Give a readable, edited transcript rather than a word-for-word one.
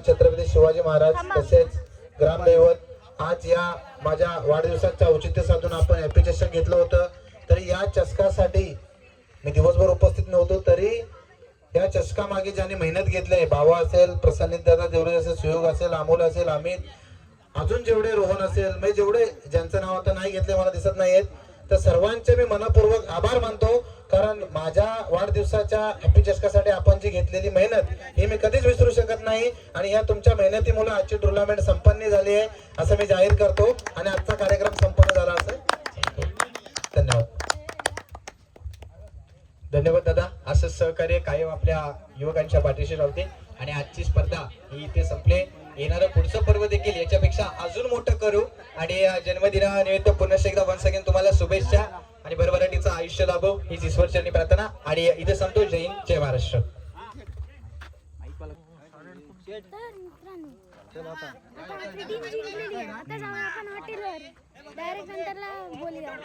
छत्रपती शिवाजी महाराज तसेच ग्रामदैवत आज या माझ्या वाढदिवसाचं औचित्य साधून आपण हॅपी चषक घेतलं होतं। तरी या चषकासाठी मी दिवसभर उपस्थित नव्हतो, तरी या चषका मागे ज्यांनी मेहनत घेतली, बाबा असेल, प्रसन्नित दादा जेवढे असेल, सुयोग असेल, अमोल असेल, अमित, अजून जेवढे रोहन असेल, म्हणजे जेवढे ज्यांचं नाव आता नाही घेतले मला दिसत नाहीत, तर सर्वांचे मी मनपूर्वक आभार मानतो। कारण माझ्या वाढदिवसाच्या हॅपी चषकासाठी आपण जी घेतलेली मेहनत ही मी कधीच विसरू शकत नाही आणि या तुमच्या मेहनतीमुळे आजची टुर्नामेंट संपन्न झाली आहे असं मी जाहीर करतो आणि आजचा कार्यक्रम संपन्न झाला असं धन्यवाद। धन्यवाद दादा, असं सहकार्य कायम आपल्या युवकांच्या पाठीशी राहते। आणि आजची स्पर्धा ही इथे संपले, येणारं पुढचं पर्व देखील याच्यापेक्षा अजून मोठं करू आणि जन्मदिनानिमित्त पुन्हा एकदा वन्स अगेन तुम्हाला शुभेच्छा आणि भरभराटीचं आयुष्य लाभो हीच ईश्वरचरणी प्रार्थना आणि इथे संपतो। जय हिंद, जय महाराष्ट्र। डायरेक्ट नंतरला बोलूया।